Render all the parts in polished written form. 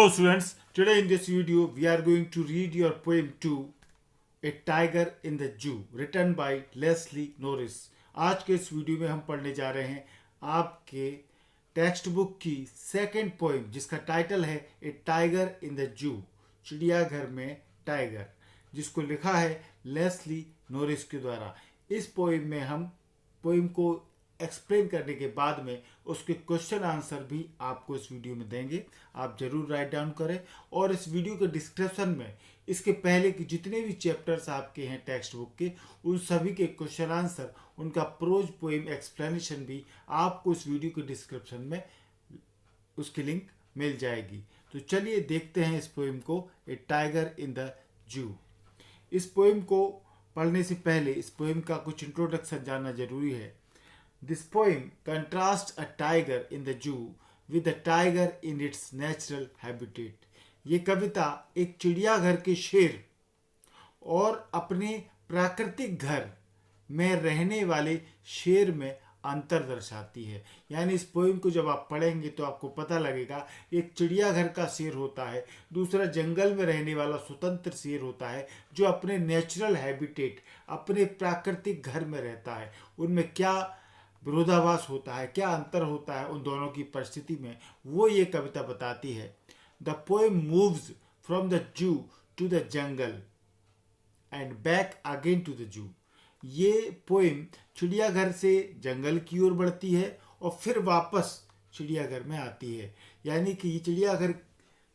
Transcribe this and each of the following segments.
Hello students, today in this video we are going to read your poem 2, A Tiger in the Zoo, written by Leslie Norris. आज के इस video में हम पढ़ने जा रहे हैं आपके टेक्स्ट बुक की सेकंड पोएम जिसका टाइटल है ए टाइगर इन द जू, चिड़ियाघर में टाइगर, जिसको लिखा है लेस्ली नोरिस के द्वारा। इस पोएम में हम पोएम को एक्सप्लेन करने के बाद में उसके क्वेश्चन आंसर भी आपको इस वीडियो में देंगे। आप जरूर राइट डाउन करें और इस वीडियो के डिस्क्रिप्शन में इसके पहले की जितने भी चैप्टर्स आपके हैं टेक्स्ट बुक के, उन सभी के क्वेश्चन आंसर, उनका प्रोज पोएम एक्सप्लेनेशन भी आपको इस वीडियो के डिस्क्रिप्शन में उसकी लिंक मिल जाएगी। तो चलिए देखते हैं इस पोएम को, ए टाइगर इन द जू। इस पोएम को पढ़ने से पहले इस पोएम का कुछ इंट्रोडक्शन जानना जरूरी है। This poem contrasts a tiger in the zoo with a tiger in its natural habitat. ये कविता एक चिड़ियाघर के शेर और अपने प्राकृतिक घर में रहने वाले शेर में अंतर दर्शाती है। यानी इस पोएम को जब आप पढ़ेंगे तो आपको पता लगेगा एक चिड़ियाघर का शेर होता है, दूसरा जंगल में रहने वाला स्वतंत्र शेर होता है जो अपने नेचुरल हैबिटेट, अपने प्राकृतिक घर में रहता है। उनमें क्या विरोधाभास होता है, क्या अंतर होता है उन दोनों की परिस्थिति में, वो ये कविता बताती है। The poem moves from the zoo to the jungle and back again to the zoo. ये पोएम चिड़ियाघर से जंगल की ओर बढ़ती है और फिर वापस चिड़ियाघर में आती है। यानी कि ये चिड़ियाघर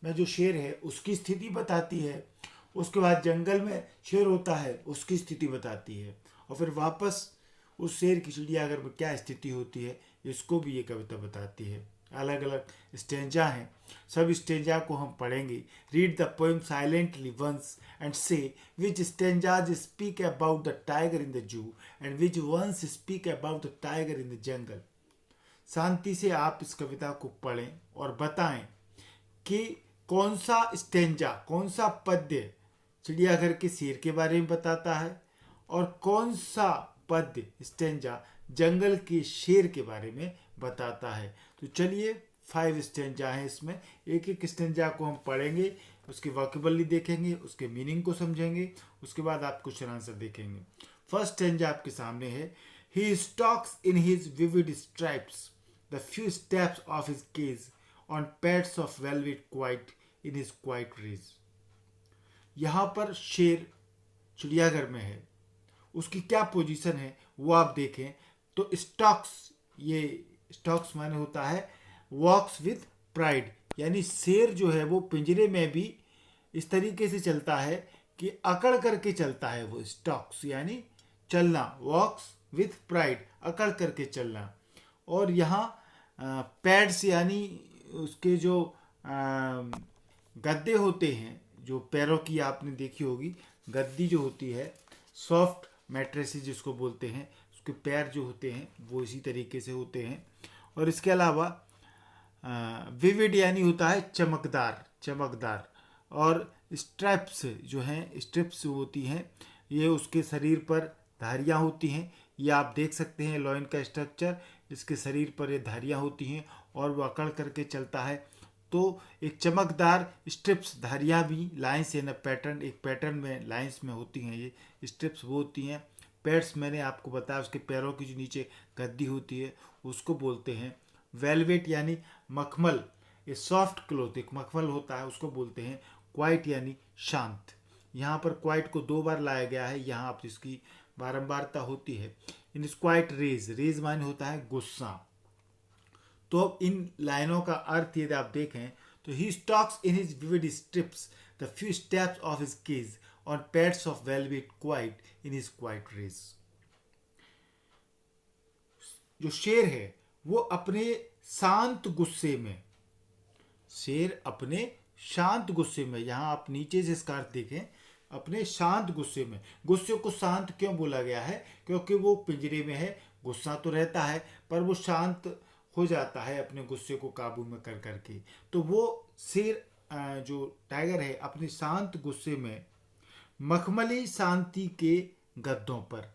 में जो शेर है उसकी स्थिति बताती है, उसके बाद जंगल में शेर होता है उसकी स्थिति बताती है, और फिर वापस उस शेर की चिड़ियाघर में क्या स्थिति होती है इसको भी ये कविता बताती है। अलग अलग स्टेंजा हैं, सब स्टेंजा को हम पढ़ेंगे। Read the poem silently once and say which stanzas speak about the tiger in the zoo and which ones speak about the tiger in the jungle. शांति से आप इस कविता को पढ़ें और बताएं कि कौन सा स्टेंजा, कौन सा पद्य चिड़ियाघर के शेर के बारे में बताता है और कौन सा पद्य स्टेंजा जंगल के शेर के बारे में बताता है। तो चलिए 5 स्टेंजा हैं इसमें, एक एक स्टेंजा को हम पढ़ेंगे, उसकी वोकैबुलरी देखेंगे, उसके मीनिंग को समझेंगे, उसके बाद आप क्वेश्चन आंसर देखेंगे। फर्स्ट स्टेंजा आपके सामने है। He stalks in his vivid stripes the few steps of his cage on pads of velvet quiet in his quiet rage. यहाँ पर शेर चिड़ियाघर में है, उसकी क्या पोजीशन है वो आप देखें तो स्टॉक्स, ये स्टॉक्स माने होता है वॉक्स विथ प्राइड, यानी शेर जो है वो पिंजरे में भी इस तरीके से चलता है कि अकड़ करके चलता है। वो स्टॉक्स यानी चलना, वॉक्स विथ प्राइड, अकड़ करके चलना। और यहाँ पैड्स यानी उसके जो गद्दे होते हैं, जो पैरों की आपने देखी होगी गद्दी जो होती है, सॉफ्ट मैट्रेसेस जिसको बोलते हैं, उसके पैर जो होते हैं वो इसी तरीके से होते हैं। और इसके अलावा विविड यानी होता है चमकदार, चमकदार। और स्ट्रैप्स जो हैं, स्ट्रिप्स होती हैं, ये उसके शरीर पर धारियाँ होती हैं। ये आप देख सकते हैं लॉइन का स्ट्रक्चर, इसके शरीर पर ये धारियाँ होती हैं और वो अकड़ करके चलता है। तो एक चमकदार स्ट्रिप्स, धारियाँ भी लाइन्स इन पैटर्न, एक पैटर्न में लाइन्स में होती हैं, ये स्ट्रिप्स वो होती हैं। पैड्स मैंने आपको बताया, उसके पैरों की जो नीचे गद्दी होती है उसको बोलते हैं वेलवेट यानी मखमल, ये सॉफ्ट क्लोथ एक मखमल होता है उसको बोलते हैं क्वाइट यानी शांत। यहाँ पर क्वाइट को 2 बार लाया गया है, यहाँ आप इसकी बारंबारता होती है। इन इस क्वाइट रेज, रेज माने होता है गुस्सा। तो अब इन लाइनों का अर्थ यदि आप देखें तो he stalks in his vivid stripes the few steps of his cage on pads of velvet quiet in his quiet rage. जो शेर है वो अपने शांत गुस्से में, शेर अपने शांत गुस्से में, यहाँ आप नीचे से इसका अर्थ देखें, अपने शांत गुस्से में। गुस्से को शांत क्यों बोला गया है? क्योंकि वो पिंजरे में है, गुस्सा तो रहता है पर वो शांत हो जाता है अपने गुस्से को काबू में कर करके। तो वो शेर जो टाइगर है अपने शांत गुस्से में मखमली शांति के गद्दों पर,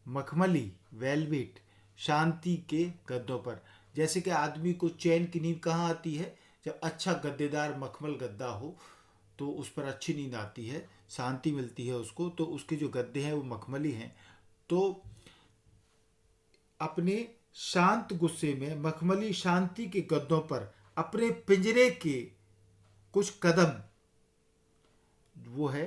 मखमली वेलवेट शांति के गद्दों पर, जैसे कि आदमी को चैन की नींद कहाँ आती है? जब अच्छा गद्देदार मखमल गद्दा हो तो उस पर अच्छी नींद आती है, शांति मिलती है उसको। तो उसके जो गद्दे हैं वो मखमली हैं। तो अपने शांत गुस्से में मखमली शांति के गद्दों पर अपने पिंजरे के कुछ कदम, वो है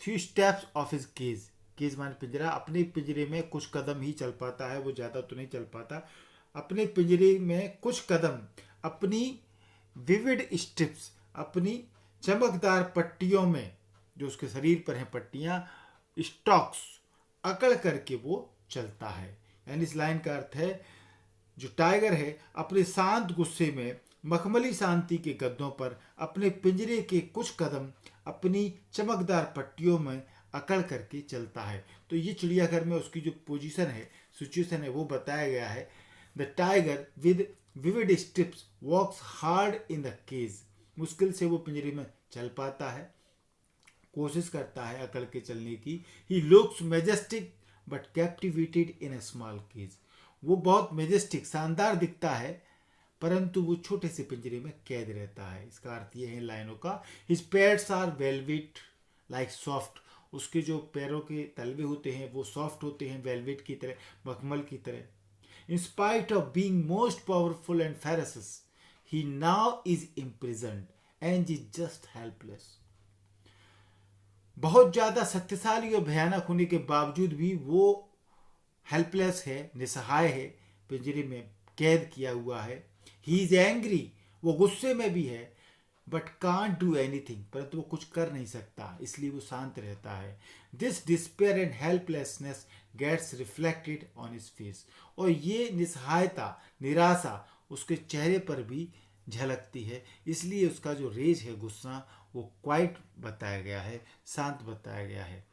few steps of his cage, cage माने पिंजरा, अपने पिंजरे में कुछ कदम ही चल पाता है, वो ज़्यादा तो नहीं चल पाता। अपने पिंजरे में कुछ कदम अपनी विविड स्ट्रिप्स, अपनी चमकदार पट्टियों में, जो उसके शरीर पर हैं पट्टियाँ, स्टॉक्स, अकड़ करके वो चलता है। यानी इस लाइन का अर्थ है जो टाइगर है अपने शांत गुस्से में मखमली शांति के गद्दों पर अपने पिंजरे के कुछ कदम अपनी चमकदार पट्टियों में अकड़ करके चलता है। तो ये चिड़ियाघर में उसकी जो पोजीशन है, सिचुएशन है, वो बताया गया है। The tiger with vivid stripes walks hard in the cage, मुश्किल से वो पिंजरे में चल पाता है, कोशिश करता है अकड़ के चलने की। He looks majestic but captivated in a small cage, वो बहुत मैजेस्टिक, शानदार दिखता है, परंतु वो छोटे से पिंजरे में कैद रहता है। इसका अर्थ ये है लाइनों का, his pads are velvet like soft, उसके जो पैरों के तलवे होते हैं वो सॉफ्ट होते हैं, वेलवेट की तरह, मखमल की तरह। इन spite of being most powerful and ferocious, he now is imprisoned and is just helpless. बहुत ज्यादा शक्तिशाली और भयानक होने के बावजूद भी वो हेल्पलेस है, निसहाय है, पिंजरे में कैद किया हुआ है। ही इज एंग्री, वो गुस्से में भी है, बट कांट डू एनीथिंग, परंतु वो कुछ कर नहीं सकता, इसलिए वो शांत रहता है। This despair and helplessness gets reflected on his face, और ये निसहायता, निराशा उसके चेहरे पर भी झलकती है, इसलिए उसका जो रेज है, गुस्सा, वो क्वाइट बताया गया है, शांत बताया गया है।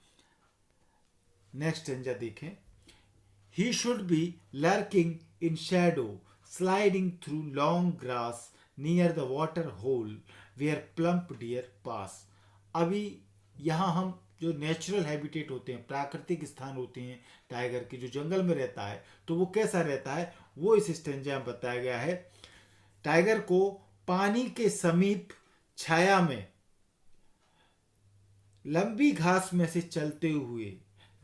नेक्स्ट स्टेंजा देखें। He should be lurking in shadow, sliding through long grass near the water hole where plump deer pass. अभी यहाँ हम जो नेचुरल हैबिटेट होते हैं, प्राकृतिक स्थान होते हैं टाइगर के, जो जंगल में रहता है, तो वो कैसा रहता है वो इस स्टेंजा में बताया गया है। टाइगर को पानी के समीप छाया में लंबी घास में से चलते हुए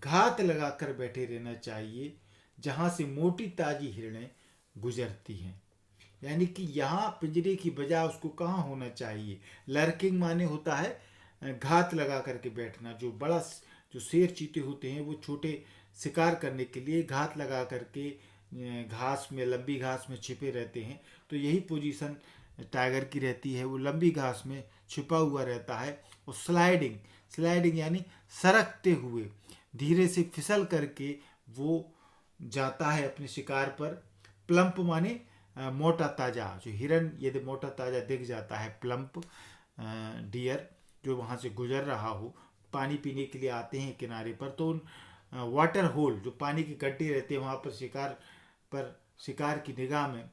घात लगाकर बैठे रहना चाहिए, जहां से मोटी ताजी हिरणें गुजरती हैं। यानी कि यहाँ पिंजरे की बजाय उसको कहाँ होना चाहिए, लर्किंग माने होता है घात लगा करके बैठना। जो शेर चीते होते हैं वो छोटे शिकार करने के लिए घात लगा करके घास में, लंबी घास में छिपे रहते हैं। तो यही पोजीशन टाइगर की रहती है, वो लंबी घास में छिपा हुआ रहता है। और स्लाइडिंग यानी सरकते हुए, धीरे से फिसल करके वो जाता है अपने शिकार पर। प्लम्प माने मोटा ताजा, जो हिरन यदि मोटा ताजा दिख जाता है, प्लम्प डियर जो वहाँ से गुजर रहा हो, पानी पीने के लिए आते हैं किनारे पर, तो उन वाटर होल, जो पानी के गड्ढे रहते हैं, वहाँ पर शिकार की निगाह में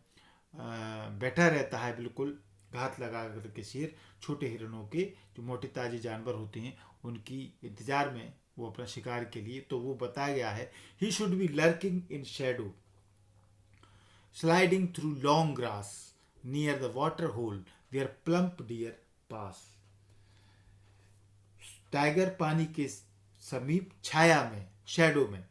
बैठा रहता है, बिल्कुल घात लगा करके शेर, छोटे हिरणों के, जो मोटे ताजे जानवर होते हैं, उनकी इंतजार में वो अपना शिकार के लिए। तो वो बताया गया है, he should be lurking in shadow, sliding through long grass near the water hole where plump deer pass. Tiger पानी के समीप छाया में, शैडो में,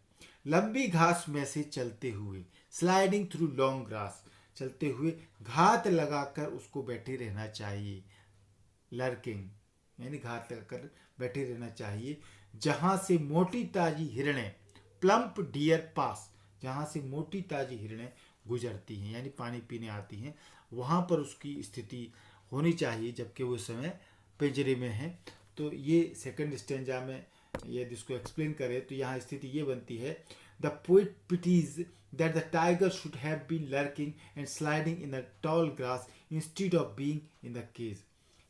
लंबी घास में से चलते हुए, स्लाइडिंग थ्रू लॉन्ग ग्रास, चलते हुए घात लगाकर उसको बैठे रहना चाहिए। लर्किंग यानी घात लगाकर बैठे रहना चाहिए, जहां से मोटी ताजी हिरणें, प्लम्प डियर पास, जहां से मोटी ताजी हिरणें गुजरती हैं, यानी पानी पीने आती हैं, वहां पर उसकी स्थिति होनी चाहिए जबकि वो समय पिंजरे में है। तो ये सेकंड स्टेंजा में यदि इसको एक्सप्लेन करें तो यहाँ स्थिति ये बनती है, the poet pities that the tiger should have been lurking and sliding in the tall grass instead of being in the cage.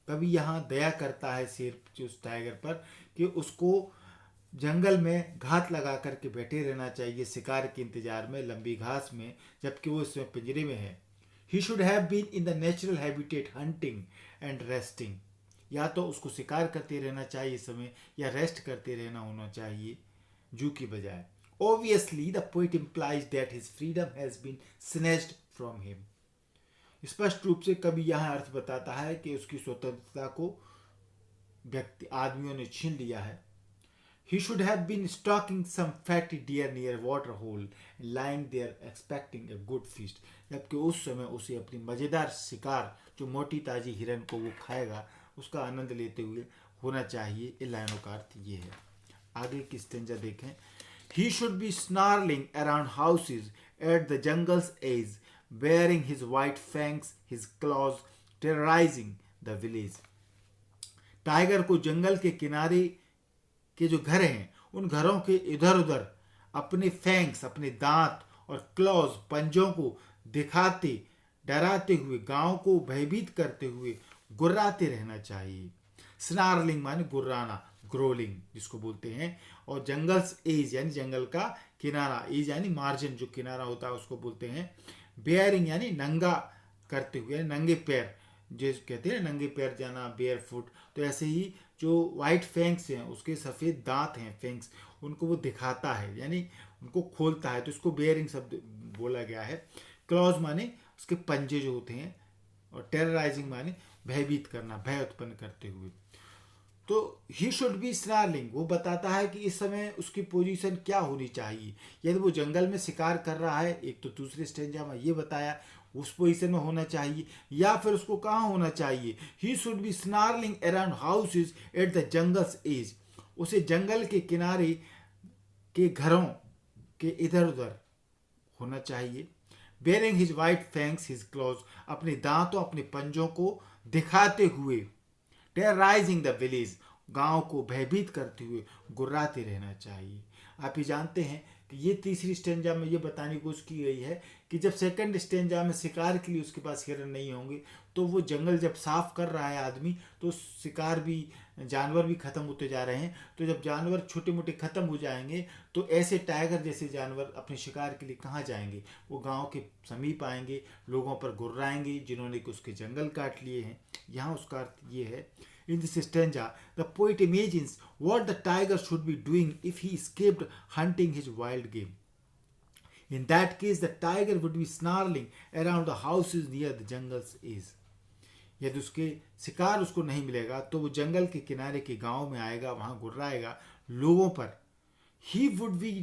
कभी यहाँ दया करता है शेर जो उस टाइगर पर कि उसको जंगल में घात लगा करके बैठे रहना चाहिए शिकार के इंतजार में, लंबी घास में, जबकि वो इसमें पिंजरे में है। He should have been in the natural habitat hunting and resting. या तो उसको शिकार करते रहना चाहिए इस समय, या रेस्ट करते रहना होना चाहिए जू की बजाय। Obviously, the poet implies that his freedom has been snatched from him. स्पष्ट रूप से कवि यहाँ अर्थ बताता है कि उसकी स्वतंत्रता को व्यक्ति आदमियों ने छीन लिया है। He should have been stalking some fatty deer near water hole, lying there expecting a good feast. जबकि उस समय उसे अपनी मजेदार शिकार जो मोटी ताजी हिरन को वो खाएगा उसका आनंद लेते हुए होना चाहिए। इन लाइनों का अर्थ ये है। आगे की स्टेंजा देखें। He should be snarling around houses at the jungle's edge, bearing his white fangs, his claws, terrorizing the village. Tiger को जंगल के किनारे के जो घर हैं उन घरों के इधर उधर अपने फैंक्स, अपने दांत और क्लॉज, पंजों को दिखाते डराते हुए गांव को भयभीत करते हुए गुर्राते रहना चाहिए। स्नार्लिंग माने गुर्राना, ग्रोलिंग जिसको बोलते हैं। और जंगल्स एज यानी जंगल का किनारा, एज यानी मार्जिन जो किनारा होता है उसको बोलते हैं। बेयरिंग यानी नंगा करते हुए, नंगे पैर जिस कहते हैं नंगे पैर जाना, बेयर फुट। तो ऐसे ही जो वाइट फैंक्स हैं, उसके सफ़ेद दांत हैं फैंक्स, उनको वो दिखाता है यानी उनको खोलता है, तो इसको बेयरिंग शब्द बोला गया है। क्लॉज माने उसके पंजे जो होते हैं, और टेरराइजिंग माने भयभीत करना, भय उत्पन्न करते हुए। तो ही शुड बी स्नार्लिंग, वो बताता है कि इस समय उसकी पोजीशन क्या होनी चाहिए। यदि वो जंगल में शिकार कर रहा है, एक तो दूसरे स्टेंजा में ये बताया उस पोजीशन में होना चाहिए, या फिर उसको कहाँ होना चाहिए। He should be snarling around houses at the jungle's edge, उसे जंगल के किनारे के घरों के इधर उधर होना चाहिए। Bearing his white fangs his clause, अपने दांतों अपने पंजों को दिखाते हुए। टेरराइजिंग द विलेज, गांव को भयभीत करते हुए गुर्राते रहना चाहिए। आप ये जानते हैं कि ये तीसरी स्टेंजा में ये बताने की कोशिश की गई है कि जब सेकंड स्टेंजा में शिकार के लिए उसके पास हिरन नहीं होंगे, तो वो जंगल जब साफ कर रहा है आदमी, तो शिकार भी, जानवर भी खत्म होते जा रहे हैं। तो जब जानवर छोटे मोटे खत्म हो जाएंगे, तो ऐसे टाइगर जैसे जानवर अपने शिकार के लिए कहाँ जाएंगे, वो गांव के समीप आएंगे, लोगों पर गुर्राएंगे जिन्होंने कि उसके जंगल काट लिए हैं। यहाँ उसका अर्थ ये है। In this stanza, the poet imagines what the tiger should be doing if he escaped hunting his wild game. In that case, the tiger would be snarling around the houses near the jungle's edge. यदि उसके शिकार उसको नहीं मिलेगा, तो वो जंगल के किनारे के गांव में आएगा, वहां गुर्राएगा लोगों पर। He would be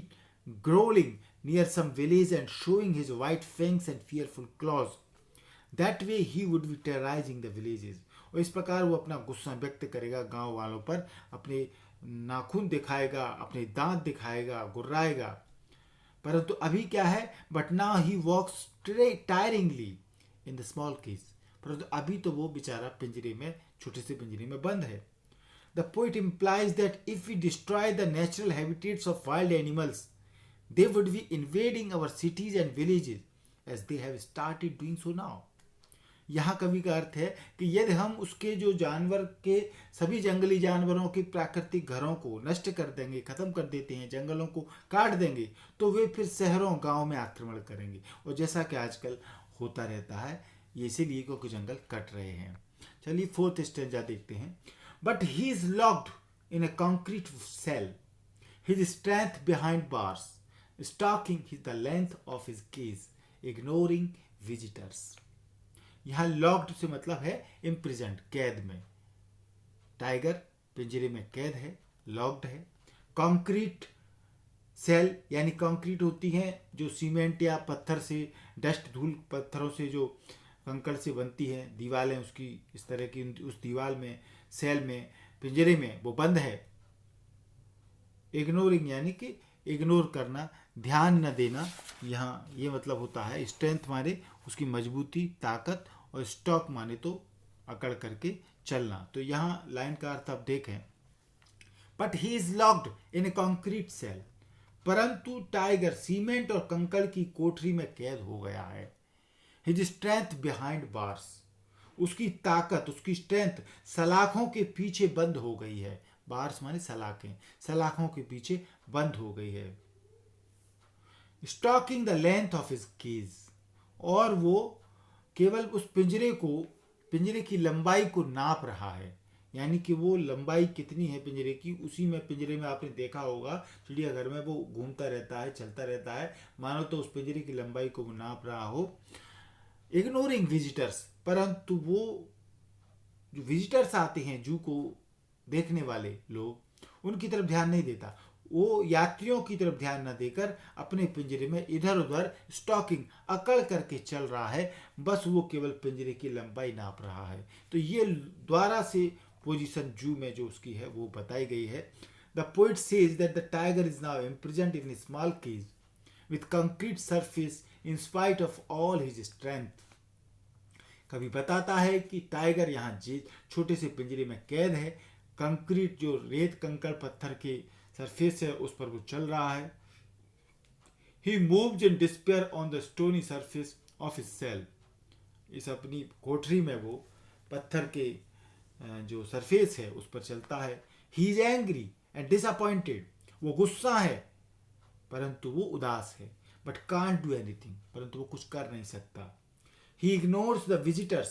growling near some village and showing his white fangs and fearful claws. That way he would be terrorizing the villages. और इस प्रकार वो अपना गुस्सा व्यक्त करेगा गांव वालों पर, अपने नाखून दिखाएगा, अपने दांत दिखाएगा, गुर्राएगा। परंतु अभी क्या है, but now he walks tiringly in the small cage, परंतु अभी तो वो बेचारा पिंजरे में, छोटे से पिंजरे में बंद है। The poet implies that if we destroy the natural habitats of wild animals, they would be invading our cities and villages as they have started doing so now. यहाँ कवि का अर्थ है कि यदि हम उसके जो जानवर के सभी जंगली जानवरों के प्राकृतिक घरों को नष्ट कर देंगे, खत्म कर देते हैं, जंगलों को काट देंगे, तो वे फिर शहरों गांव में आक्रमण करेंगे। और जैसा कि आजकल होता रहता है, ये इसीलिए क्योंकि जंगल कट रहे हैं। चलिए फोर्थ स्टेंजा देखते हैं। But he is locked in a concrete cell, his strength behind bars, stalking the length of his cage, ignoring visitors. यहाँ लॉक्ड से मतलब है इम्प्रिजेंट, कैद में। टाइगर पिंजरे में कैद है, लॉक्ड है। कंक्रीट सेल यानी कंक्रीट होती है जो सीमेंट या पत्थर से, डस्ट धूल पत्थरों से, जो कंकड़ से बनती है दीवारें, उसकी इस तरह की उस दीवार में, सेल में, पिंजरे में वो बंद है। इग्नोरिंग यानी कि इग्नोर करना, ध्यान न देना। यहाँ ये मतलब होता है। स्ट्रेंथ माने उसकी मजबूती, ताकत, और स्टॉक माने तो अकड़ करके चलना। तो यहाँ लाइन का अर्थ आप देखें, but he is locked in a concrete cell, परंतु टाइगर सीमेंट और कंकड़ की कोठरी में कैद हो गया है। हिज स्ट्रेंथ बिहाइंड बार्स, उसकी ताकत, उसकी स्ट्रेंथ सलाखों के पीछे बंद हो गई है। बार्स माने सलाखें, सलाखों के पीछे बंद हो गई है। Stalking the length of his cage, और वो केवल उस पिंजरे की लंबाई को नाप रहा है। यानी कि वो लंबाई कितनी है पिंजरे की, उसी में, पिंजरे में आपने देखा होगा चिड़ियाघर में वो घूमता रहता है, चलता रहता है, मानो तो उस पिंजरे की लंबाई को वो नाप रहा हो। इग्नोरिंग विजिटर्स, परंतु वो जो विजिटर्स आते हैं जू को देखने वाले लोग, उनकी तरफ ध्यान नहीं देता। वो यात्रियों की तरफ ध्यान न देकर अपने पिंजरे में इधर उधर स्टॉकिंग अकड़ करके चल रहा है, बस वो केवल पिंजरे की लंबाई नाप रहा है। तो ये द्वारा से पोजीशन जू में जो उसकी है वो बताई गई है। The poet says that the tiger is now imprisoned in small cage with concrete surface in spite of all his strength. कभी बताता है कि टाइगर यहाँ छोटे से पिंजरे में कैद है, कंक्रीट जो रेत कंकड़ पत्थर के सरफेस है उस पर वो चल रहा है। He moves in despair on the stony surface of his cell. इस अपनी कोठरी में वो पत्थर के जो सरफेस है उस पर चलता है। He is angry and disappointed. वो गुस्सा है परंतु वो उदास है। बट कांट डू एनीथिंग, परंतु वो कुछ कर नहीं सकता। He ignores the visitors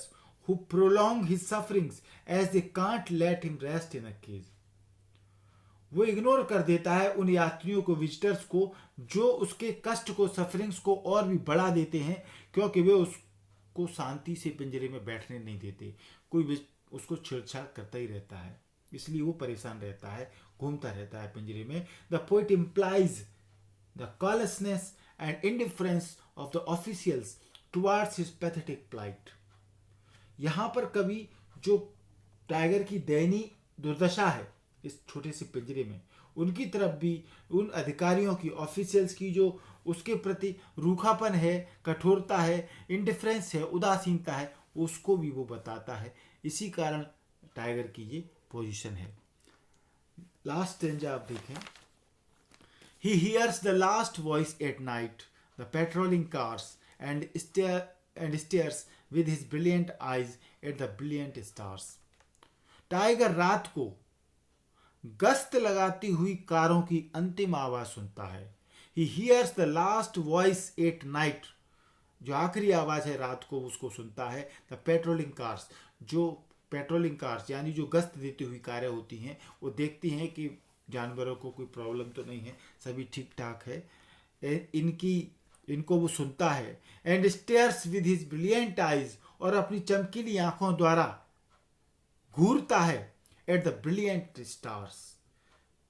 who prolong his sufferings as they can't let him rest in a cage. वो इग्नोर कर देता है उन यात्रियों को, विजिटर्स को, जो उसके कष्ट को, सफरिंग्स को और भी बढ़ा देते हैं, क्योंकि वे उसको शांति से पिंजरे में बैठने नहीं देते। कोई उसको छेड़छाड़ करता ही रहता है, इसलिए वो परेशान रहता है, घूमता रहता है पिंजरे में। The poet implies the callousness and indifference of the officials towards his pathetic plight. यहाँ पर कवि जो टाइगर की दयनीय दुर्दशा है इस छोटे से पिंजरे में, उनकी तरफ भी, उन अधिकारियों की, ऑफिशियल्स की जो उसके प्रति रूखापन है, कठोरता है, इंडिफरेंस है, उदासीनता है, उसको भी वो बताता है। इसी कारण टाइगर की ये पोजीशन है। लास्ट स्टेंजा आप देखें। He hears the last voice at night, the patrolling cars and stares with his brilliant eyes at the brilliant stars. Tiger रात को गश्त लगाती हुई कारों की अंतिम आवाज सुनता है। He hears the last voice at night, जो आखिरी आवाज है रात को उसको सुनता है। The patrolling cars, जो पेट्रोलिंग कार्स यानी जो गश्त देती हुई कारें होती हैं, वो देखती हैं कि जानवरों को कोई प्रॉब्लम तो नहीं है, सभी ठीक ठाक है, इनको वो सुनता है। And stairs with his brilliant eyes, और अपनी चमकीली आंखों द्वारा घूरता है एट द ब्रिलियंट स्टार्स,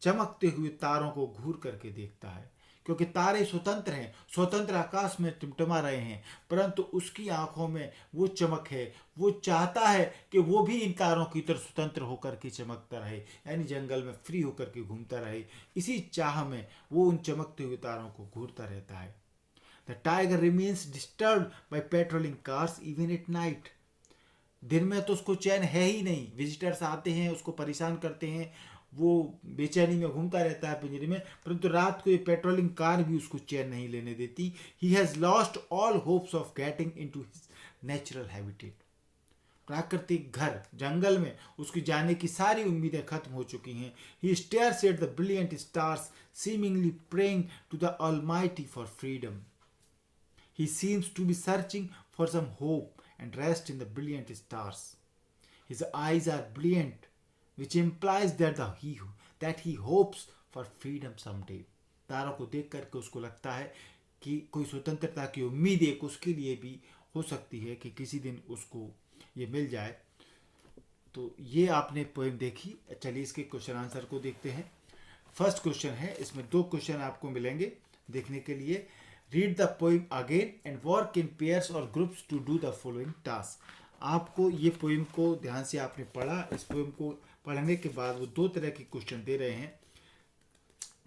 चमकते हुए तारों को घूर करके देखता है, क्योंकि तारे स्वतंत्र हैं, स्वतंत्र आकाश में टिमटिमा रहे हैं, परंतु उसकी आंखों में वो चमक है। वो चाहता है कि वो भी इन तारों की तरह स्वतंत्र होकर के चमकता रहे, यानी जंगल में फ्री होकर के घूमता रहे। इसी चाह में वो उन चमकते हुए तारों को घूरता रहता है। The tiger remains disturbed by patrolling cars even at night. दिन में तो उसको चैन है ही नहीं, विजिटर्स आते हैं, उसको परेशान करते हैं, वो बेचैनी में घूमता रहता है पिंजरे में, परंतु रात को ये पेट्रोलिंग कार भी उसको चैन नहीं लेने देती। He has lost all hopes of getting into his natural habitat. प्राकृतिक घर, जंगल में उसकी जाने की सारी उम्मीदें खत्म हो चुकी हैं। He stares at the brilliant stars, seemingly praying to the Almighty for freedom. He seems to be searching for some hope and rest in the brilliant stars. His eyes are brilliant, which implies that he hopes for freedom someday. तारों को देख करके उसको लगता है कि कोई स्वतंत्रता की उम्मीद एक उसके लिए भी हो सकती है कि किसी दिन उसको ये मिल जाए। तो ये आपने पोएम देखी। चलिए इसके क्वेश्चन आंसर को देखते हैं। फर्स्ट क्वेश्चन है, इसमें 2 क्वेश्चन आपको मिलेंगे देखने के लिए। Read the poem again and work in pairs और groups to do the following task. आपको ये पोएम को ध्यान से आपने पढ़ा। इस पोएम को पढ़ने के बाद वो 2 तरह के क्वेश्चन दे रहे हैं।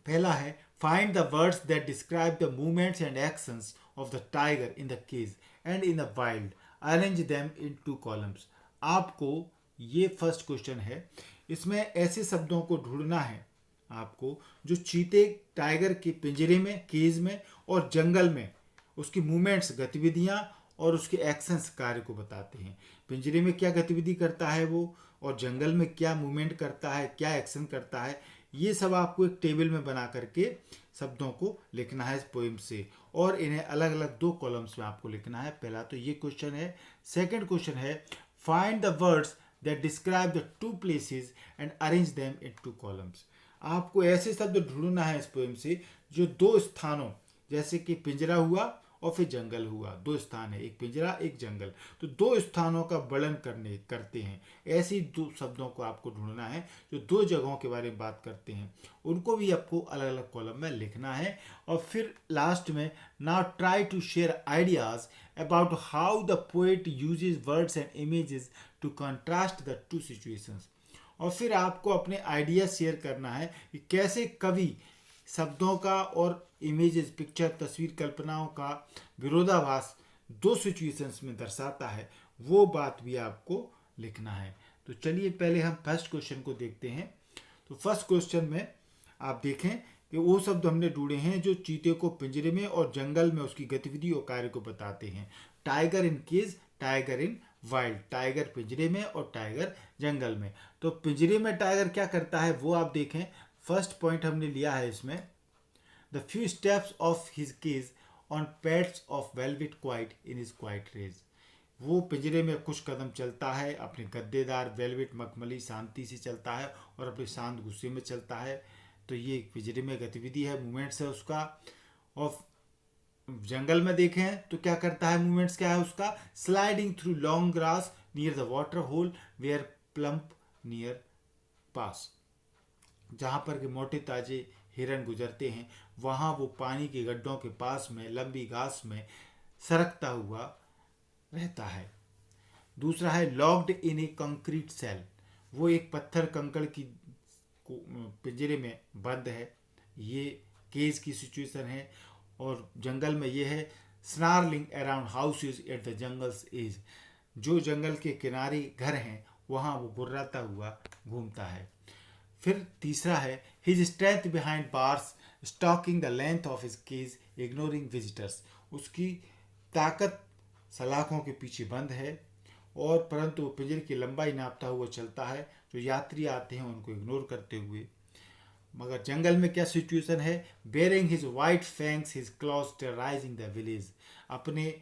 पहला है, find the words that describe the movements and actions of the tiger in the cage and in the wild, arrange them in 2 columns. आपको ये फर्स्ट क्वेश्चन है, इसमें ऐसे शब्दों को ढूंढना है आपको जो चीते टाइगर के पिंजरे में, केज में और जंगल में उसकी मूवमेंट्स, गतिविधियां और उसके एक्शंस, कार्य को बताते हैं। पिंजरे में क्या गतिविधि करता है वो, और जंगल में क्या मूवमेंट करता है, क्या एक्शन करता है, ये सब आपको एक टेबल में बना करके शब्दों को लिखना है इस पोएम से, और इन्हें अलग अलग 2 कॉलम्स में आपको लिखना है। पहला तो ये क्वेश्चन है। सेकंड क्वेश्चन है, find the words that describe the 2 places and arrange them in 2 columns. आपको ऐसे शब्द ढूंढना है इस पोएम से जो 2 स्थानों, जैसे कि पिंजरा हुआ ऑफ ए जंगल हुआ। दो स्थान है, एक पिंजरा एक जंगल, तो दो स्थानों का वर्णन करते हैं। ऐसी दो शब्दों को आपको ढूंढना है जो दो जगहों के बारे में बात करते हैं, उनको भी आपको अलग अलग कॉलम में लिखना है। और फिर लास्ट में now try to share ideas about how the poet uses words and images to contrast the two situations. और फिर आपको अपने आइडिया शेयर करना है कि कैसे कवि शब्दों का और इमेजेस, पिक्चर, तस्वीर, कल्पनाओं का विरोधाभास दो सिचुएशंस में दर्शाता है, वो बात भी आपको लिखना है। तो चलिए पहले हम फर्स्ट क्वेश्चन को देखते हैं। तो फर्स्ट क्वेश्चन में आप देखें कि वो शब्द हमने ढूंढे हैं जो चीते को पिंजरे में और जंगल में उसकी गतिविधि और कार्य को बताते हैं। Tiger in cage, tiger in wild, tiger पिंजरे में और टाइगर जंगल में। तो पिंजरे में टाइगर क्या करता है वो आप देखें। फर्स्ट पॉइंट हमने लिया है इसमें, the few steps of his cage on pads of velvet quiet in his quiet rage. वो पिंजरे में कुछ कदम चलता है, अपने गद्देदार वेलवेट मखमली शांति से चलता है और अपने शांत गुस्से में चलता है। तो ये पिंजरे में गतिविधि है, मूवमेंट्स है उसका। और जंगल में देखें तो क्या करता है, मूवमेंट्स क्या है उसका, sliding through long grass near the water hole where plump deer pass. जहाँ पर के मोटे ताजे हिरन गुजरते हैं वहाँ वो पानी के गड्ढों के पास में लंबी घास में सरकता हुआ रहता है। दूसरा है locked in a concrete cell, वो एक पत्थर कंकड़ की पिंजरे में बंद है, ये केज की सिचुएशन है। और जंगल में ये है snarling around houses at the jungle's edge, जो जंगल के किनारे घर हैं वहाँ वो गुर्राता हुआ घूमता है। फिर तीसरा है his strength behind bars stalking the length of his cage ignoring visitors, उसकी ताकत सलाखों के पीछे बंद है और परंतु वो पिंजरे की लंबाई नापता हुआ चलता है, जो यात्री आते हैं उनको इग्नोर करते हुए। मगर जंगल में क्या सिचुएशन है, baring his white fangs his claws terrorising the village, अपने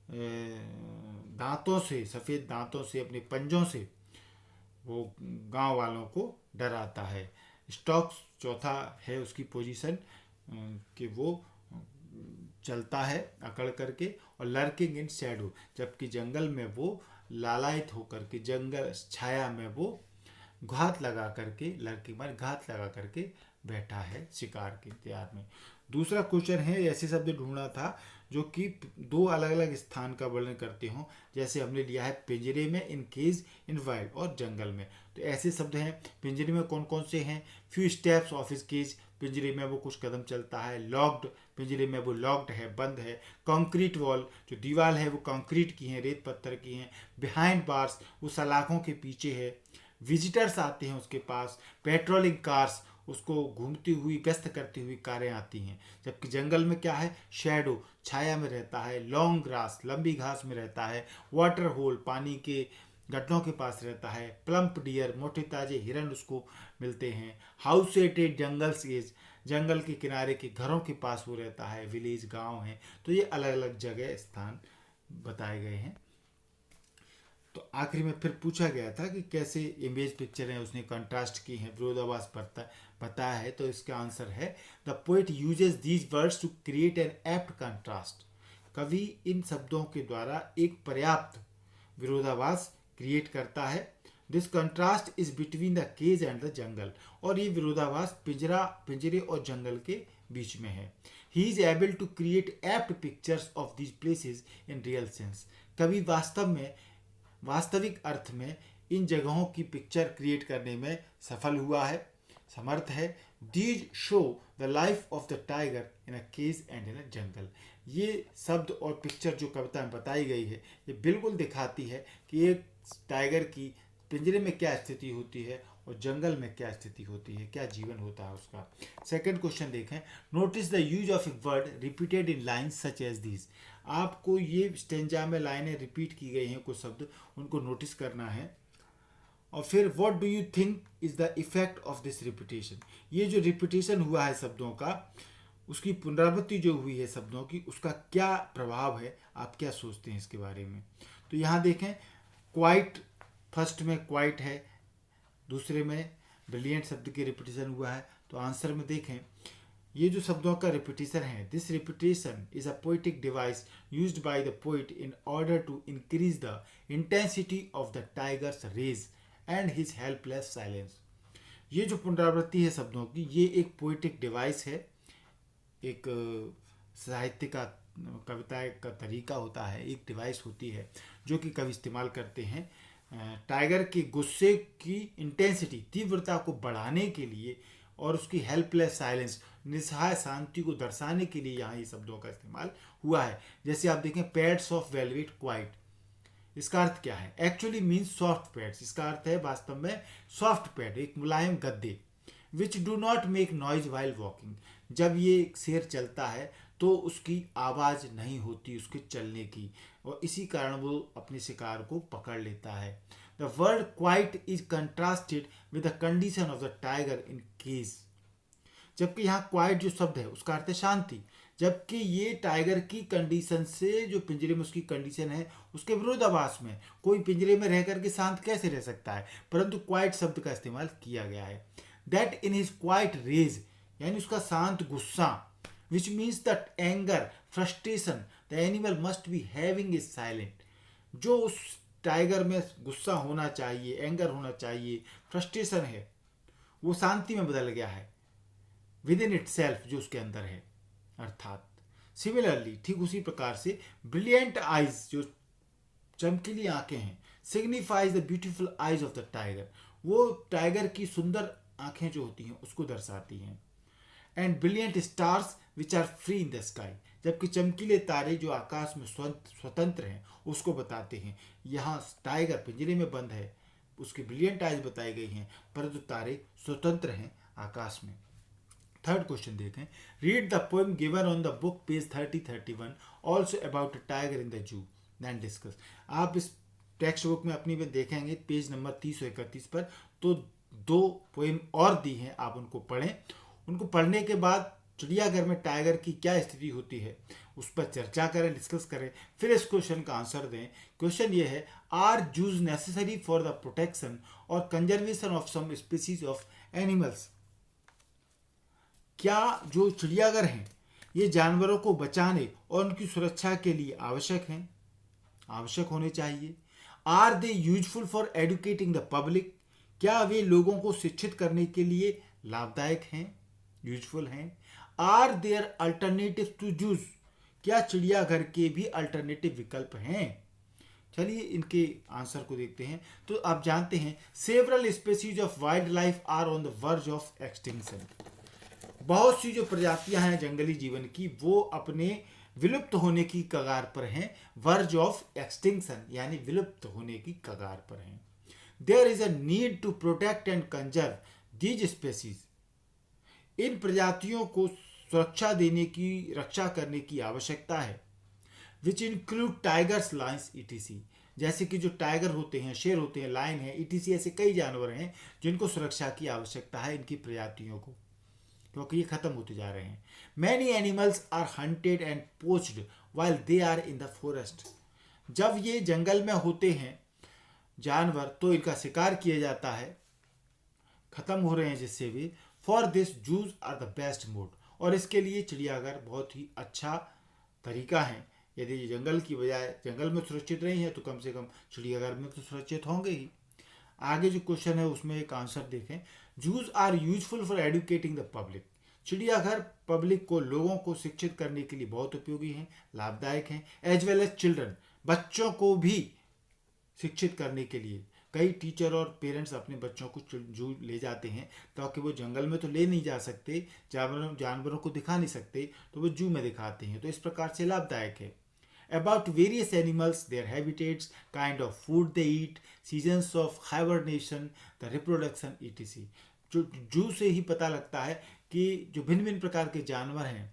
दांतों से, सफ़ेद दांतों से, अपने पंजों से वो गांव वालों को डराता है। स्टॉक चौथा है उसकी पोजीशन कि वो चलता है अकड़ करके, और लर्किंग इन शैडो, जबकि जंगल में वो लालायित होकर के जंगल छाया में वो घात लगा करके, लर्किंग माने घात लगा करके बैठा है शिकार के इंतजार में। दूसरा क्वेश्चन है, ऐसे शब्द ढूंढना था जो कि दो अलग अलग स्थान का वर्णन करते हों, जैसे हमने लिया है पिंजरे में, इन केज, इन वाइल्ड, और जंगल में। तो ऐसे शब्द हैं पिंजरे में कौन कौन से हैं, few steps of his cage, पिंजरे में वो कुछ कदम चलता है। लॉक्ड, पिंजरे में वो लॉक्ड है, बंद है। कंक्रीट वॉल, जो दीवार है वो कंक्रीट की है, रेत पत्थर की है। बिहाइंड बार्स, वो सलाखों के पीछे है। विजिटर्स आते हैं उसके पास। पेट्रोलिंग कार्स, उसको घूमती हुई गश्त करती हुई कारें आती हैं। जबकि जंगल में क्या है, शैडो, छाया में रहता है। लॉन्ग ग्रास, लंबी घास में रहता है। वाटर होल, पानी के गड्ढों के पास रहता है। प्लम्प डियर, मोटे ताजे हिरन उसको मिलते हैं। हाउस एटेड जंगल्स एज, जंगल के किनारे के घरों के पास वो रहता है। विलेज, गांव है। तो ये अलग अलग जगह स्थान बताए गए हैं। तो आखिरी में फिर पूछा गया था कि कैसे इमेज पिक्चर है उसने कंट्रास्ट की हैं, विरोधाभास बताया है। तो इसका आंसर है the poet uses these words to create an apt contrast, कवि इन शब्दों के द्वारा एक पर्याप्त विरोधाभास क्रिएट करता है। This contrast is between the cage and the jungle, और ये विरोधाभास पिंजरे और जंगल के बीच में है। He is able to create apt pictures of these places in real sense, कवि वास्तविक अर्थ में इन जगहों की पिक्चर क्रिएट करने में सफल हुआ है, समर्थ है। These show the life of the tiger in a cage and in a jungle, ये शब्द और पिक्चर जो कविता में बताई गई है ये बिल्कुल दिखाती है कि एक टाइगर की पिंजरे में क्या स्थिति होती है और जंगल में क्या स्थिति होती है, क्या जीवन होता है उसका। सेकंड क्वेश्चन देखें, notice the use of a word repeated in lines such as these, आपको ये स्टेंजा में लाइनें रिपीट की गई हैं कुछ शब्द, उनको नोटिस करना है। और फिर what do you think is the effect of this repetition, ये जो रिपीटेशन हुआ है शब्दों का, उसकी पुनरावृत्ति जो हुई है शब्दों की, उसका क्या प्रभाव है, आप क्या सोचते हैं इसके बारे में। तो यहाँ देखें, क्वाइट, फर्स्ट में क्वाइट है, दूसरे में ब्रिलियंट शब्द की रिपीटेशन हुआ है। तो आंसर में देखें ये जो शब्दों का रिपीटेशन है, this repetition is a poetic device used by the poet in order to increase the intensity of the tiger's rage and his helpless silence. ये जो पुनरावृत्ति है शब्दों की, ये एक पोएटिक डिवाइस है, एक साहित्य का, कविता का तरीका होता है, एक डिवाइस होती है जो कि कवि इस्तेमाल करते हैं टाइगर के गुस्से की इंटेंसिटी, तीव्रता को बढ़ाने के लिए और उसकी हेल्पलेस साइलेंस, निस्सहाय शांति को दर्शाने के लिए यहाँ ये शब्दों का इस्तेमाल हुआ है। जैसे आप देखें पैड्स ऑफ वेलवेट क्वाइट, इसका अर्थ क्या है? Actually means soft pads. इसका अर्थ है वास्तव में सॉफ्ट पैड, एक मुलायम गद्दे, which do not make noise while walking. जब ये शेर चलता है तो उसकी आवाज़ नहीं होती उसके चलने की, और इसी कारण वो अपने शिकार को पकड़ लेता है। The word quiet is contrasted with the condition of the tiger in cage. जबकि यहाँ क्वाइट जो शब्द है उसका अर्थ है शांति, जबकि ये टाइगर की कंडीशन से, जो पिंजरे में उसकी कंडीशन है उसके विरोधाभास में, कोई पिंजरे में रह करके शांत कैसे रह सकता है, परंतु क्वाइट शब्द का इस्तेमाल किया गया है। That in his quiet rage, यानी उसका शांत गुस्सा, which means that anger, frustration, the animal must be having is silent। जो उस टाइगर में गुस्सा होना चाहिए, एंगर होना चाहिए, फ्रस्ट्रेशन है, वो शांति में बदल गया है विद इन इट सेल्फ, जो उसके अंदर है अर्थात। सिमिलरली, ठीक उसी प्रकार से ब्रिलियंट आइज, जो चमकीली आंखें हैं, signifies the beautiful eyes of the tiger, वो टाइगर की सुंदर आंखें जो होती हैं उसको दर्शाती हैं। And brilliant stars which are free in the sky, जबकि चमकीले तारे जो आकाश में स्वतंत्र हैं उसको बताते हैं। यहाँ टाइगर पिंजरे में बंद है, उसकी ब्रिलियंट आइज बताई गई हैं, परंतु तारे स्वतंत्र हैं आकाश में। थर्ड क्वेश्चन देखें, read the poem given on the book page 30-31 also about a tiger in the zoo then discuss. आप इस टेक्स्ट बुक में अपनी में देखेंगे पेज नंबर 30-31 पर, तो 2 पोएम और दी हैं, आप उनको पढ़ें। उनको पढ़ने के बाद चिड़ियाघर में टाइगर की क्या स्थिति होती है उस पर चर्चा करें, डिस्कस करें, फिर इस क्वेश्चन का आंसर दें। क्वेश्चन ये है, are zoos necessary for the protection और conservation of some species of animals. क्या जो चिड़ियाघर हैं ये जानवरों को बचाने और उनकी सुरक्षा के लिए आवश्यक हैं, आवश्यक होने चाहिए। Are they useful for educating the public, क्या वे लोगों को शिक्षित करने के लिए लाभदायक हैं, यूजफुल हैं। आर देयर अल्टरनेटिव टू जूज, क्या चिड़ियाघर के भी अल्टरनेटिव विकल्प हैं। चलिए इनके आंसर को देखते हैं। तो आप जानते हैं several species of wild life are on the verge of extinction, बहुत सी जो प्रजातियां हैं जंगली जीवन की वो अपने विलुप्त होने की कगार पर हैं, वर्ज ऑफ एक्सटिंक्शन यानी विलुप्त होने की कगार पर हैं। There is a need to protect and conserve these species, इन प्रजातियों को सुरक्षा देने की, रक्षा करने की आवश्यकता है। Which include tigers, Lions etc, जैसे कि जो टाइगर होते हैं, शेर होते हैं, लायन है, ईटीसी, ऐसे कई जानवर हैं जिनको सुरक्षा की आवश्यकता है इनकी प्रजातियों को, क्योंकि ये खत्म होते जा रहे हैं। Many animals are hunted and poached while they are in the forest, जब ये जंगल में होते हैं जानवर तो इनका शिकार किया जाता है, खत्म हो रहे हैं जिससे भी। For this zoos are the best mode, और इसके लिए चिड़ियाघर बहुत ही अच्छा तरीका है। यदि ये जंगल की बजाय जंगल में सुरक्षित नहीं है तो कम से कम चिड़ियाघर में तो सुरक्षित होंगे ही। आगे जो क्वेश्चन है उसमें एक आंसर देखें, zoos are useful for educating the public, चिड़ियाघर पब्लिक को, लोगों को शिक्षित करने के लिए बहुत उपयोगी हैं, लाभदायक हैं। एज वेल एज चिल्ड्रन, बच्चों को भी शिक्षित करने के लिए कई टीचर और पेरेंट्स अपने बच्चों को जू ले जाते हैं, ताकि वो जंगल में तो ले नहीं जा सकते, जानवरों को दिखा नहीं सकते, तो वो जू में दिखाते हैं, तो इस प्रकार से लाभदायक है। About various animals, their habitats, kind of food they eat, seasons of hibernation, the reproduction etc. जो जू से ही पता लगता है कि जो भिन्न भिन्न प्रकार के जानवर हैं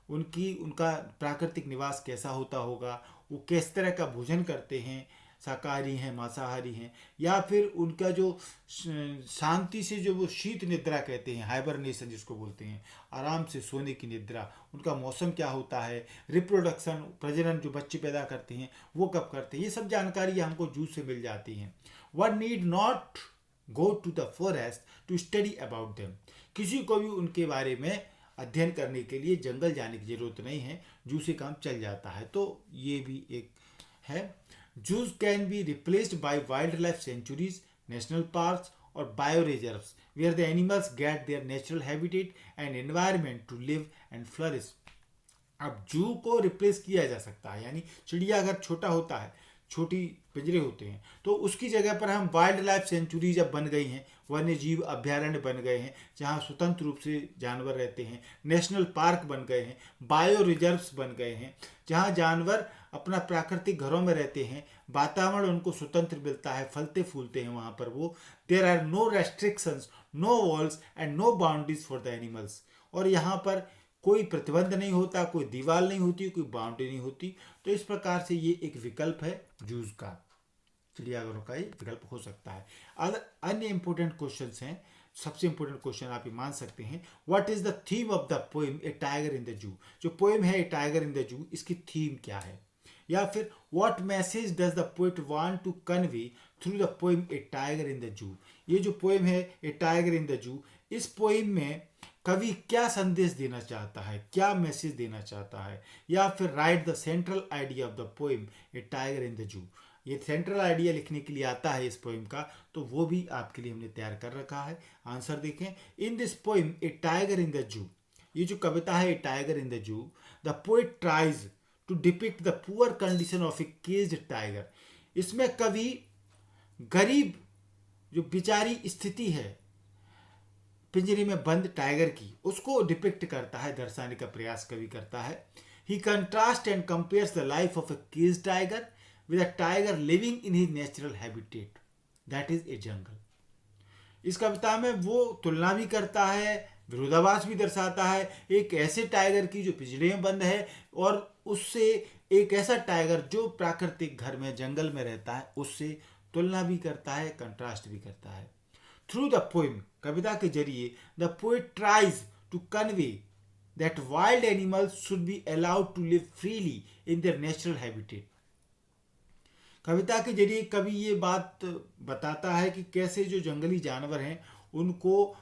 उनका प्राकृतिक निवास कैसा होता होगा, वो किस तरह का भोजन करते हैं, शाकाहारी हैं, मांसाहारी हैं, या फिर उनका जो शांति से जो वो शीत निद्रा कहते हैं, हाइबरनेशन जिसको बोलते हैं, आराम से सोने की निद्रा, उनका मौसम क्या होता है, रिप्रोडक्शन, प्रजनन, जो बच्चे पैदा करते हैं वो कब करते हैं, ये सब जानकारी हमको जू से मिल जाती हैं। One need not go to the forest to study about them, किसी को भी उनके बारे में अध्ययन करने के लिए जंगल जाने की जरूरत नहीं है, जू से काम चल जाता है। तो ये भी एक है। Zoos can be replaced by wildlife sanctuaries, national parks और bio reserves where the animals get their natural habitat and environment to live and flourish. अब जू को रिप्लेस किया जा सकता है, यानी चिड़ियाघर छोटा होता है, छोटी पिंजरे होते हैं, तो उसकी जगह पर हम वाइल्ड लाइफ सेंचुरी जब बन गई हैं, वन्य जीव अभ्यारण्य बन गए हैं जहाँ स्वतंत्र रूप से जानवर रहते हैं, नेशनल पार्क बन गए हैं, बायो रिजर्व्स बन गए हैं जहाँ जानवर अपना प्राकृतिक घरों में रहते हैं, वातावरण उनको स्वतंत्र मिलता है, फलते फूलते हैं वहाँ पर वो। There are no restrictions, no walls and no boundaries for the animals. और यहाँ पर कोई प्रतिबंध नहीं होता, कोई दीवार नहीं होती, कोई बाउंड्री नहीं होती। तो इस प्रकार से ये एक विकल्प है जूज का, चिड़ियाघरों का ये विकल्प हो सकता है। अन्य इंपॉर्टेंट क्वेश्चंस हैं। सबसे इंपॉर्टेंट क्वेश्चन आप ये मान सकते हैं, what is the theme of the poem a tiger in the जू। जो पोएम है ए टाइगर इन द जू, इसकी थीम क्या है? या फिर what message does the poet want to convey through the poem a tiger in the zoo. ये जो पोएम है ए टाइगर इन द जू, इस पोएम में कवि क्या संदेश देना चाहता है, क्या मैसेज देना चाहता है? या फिर right the central idea of the poem a tiger in the zoo. ये सेंट्रल आइडिया लिखने के लिए आता है इस पोएम का, तो वो भी आपके लिए हमने तैयार कर रखा है। आंसर देखें, in this poem a tiger in the zoo, ये जो कविता है a tiger in the zoo, the poet tries to depict the poor condition of a caged tiger. इसमें कवि गरीब जो बेचारी स्थिति है पिंजरे में बंद टाइगर की, उसको डिपिक्ट करता है, दर्शाने का प्रयास कवि करता है। He contrasts and compares the life of a caged tiger with a tiger living in his natural habitat, that is a jungle. इस कविता में वो तुलना भी करता है, विरोधाभास भी दर्शाता है, एक ऐसे टाइगर की जो पिंजरे में बंद है और उससे एक ऐसा टाइगर जो प्राकृतिक घर में जंगल में रहता है, उससे तुलना भी करता है, कंट्रास्ट भी करता है। थ्रू द पोएम, कविता के जरिए, the poet tries to convey that wild animals should be allowed to live freely in their natural habitat. कविता के जरिए कवि ये बात बताता है कि कैसे जो जंगली जानवर हैं उनको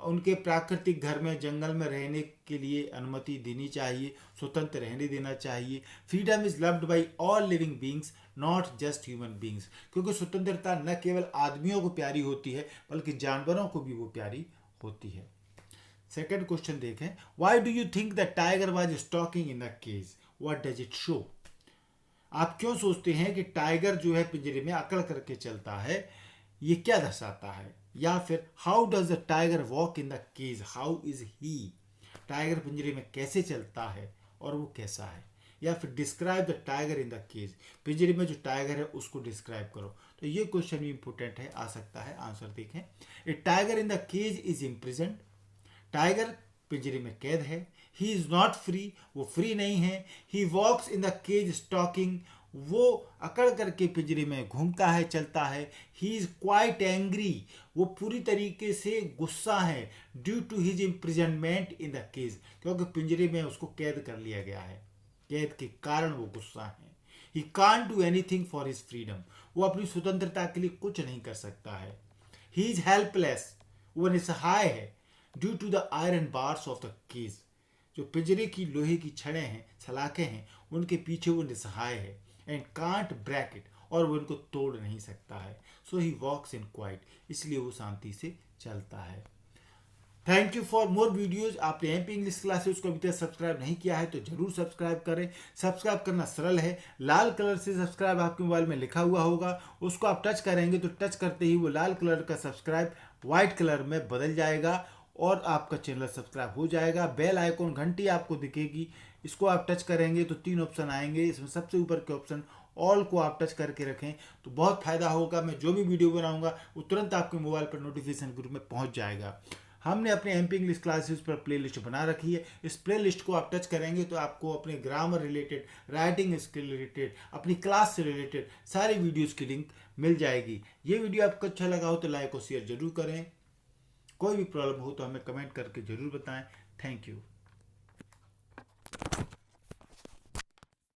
उनके प्राकृतिक घर में जंगल में रहने के लिए अनुमति देनी चाहिए, स्वतंत्र रहने देना चाहिए। Freedom is loved by all living beings not just human beings, क्योंकि स्वतंत्रता न केवल आदमियों को प्यारी होती है बल्कि जानवरों को भी वो प्यारी होती है। सेकंड क्वेश्चन देखें, why do you think the tiger was stalking in the cage, what does it show. आप क्यों सोचते हैं कि टाइगर जो है पिंजरे में अकड़ करके चलता है, ये क्या दर्शाता है? या फिर how does the tiger walk in the cage, how is he. Tiger पिंजरे में कैसे चलता है और वो कैसा है? या फिर describe the tiger in the cage, पिंजरे में जो टाइगर है उसको डिस्क्राइब करो। तो ये क्वेश्चन भी इंपॉर्टेंट है, आ सकता है। आंसर देखें, a tiger in the cage is imprisoned, tiger पिंजरे में कैद है। ही इज नॉट फ्री, वो फ्री नहीं है। He walks in the cage stalking, वो अकड़ करके पिंजरे में घूमता है, चलता है। ही इज क्वाइट एंग्री, वो पूरी तरीके से गुस्सा है। Due to his imprisonment in the cage, क्योंकि पिंजरे में उसको कैद कर लिया गया है, कैद के कारण वो गुस्सा है। He can't do anything for his freedom, वो अपनी स्वतंत्रता के लिए कुछ नहीं कर सकता है। ही इज हेल्पलेस, वो निसहाय है। Due to the iron bars of the cage, जो पिंजरे की लोहे की छड़ें हैं, सलाखें हैं, उनके पीछे वो निसहाय है। एंड कांट ब्रेक इट, और वो इनको तोड़ नहीं सकता है। सो ही वॉक्स इन क्वाइट, इसलिए वो शांति से चलता है। Thank you for more videos. आपने एमपी इंग्लिश क्लासेस को अभी तक सब्सक्राइब नहीं किया है तो जरूर सब्सक्राइब करें। सब्सक्राइब करना सरल है, लाल कलर से सब्सक्राइब आपके मोबाइल में लिखा हुआ होगा, उसको आप टच करेंगे तो टच करते ही वो लाल कलर का सब्सक्राइब व्हाइट कलर में बदल जाएगा और आपका चैनल सब्सक्राइब हो जाएगा। बेल आइकॉन घंटी आपको दिखेगी, इसको आप टच करेंगे तो 3 ऑप्शन आएंगे, इसमें सबसे ऊपर के ऑप्शन ऑल को आप टच करके रखें तो बहुत फायदा होगा। मैं जो भी वीडियो बनाऊंगा वो तुरंत आपके मोबाइल पर नोटिफिकेशन ग्रुप में पहुंच जाएगा। हमने अपने एमपी इंग्लिश क्लासेस पर प्लेलिस्ट बना रखी है, इस प्लेलिस्ट को आप टच करेंगे तो आपको अपने grammar related, writing skill related, अपनी क्लास से रिलेटेड सारी वीडियोस की लिंक मिल जाएगी। ये वीडियो आपको अच्छा लगा हो तो लाइक और शेयर जरूर करें। कोई भी प्रॉब्लम हो तो हमें कमेंट करके जरूर बताएं। Thank you.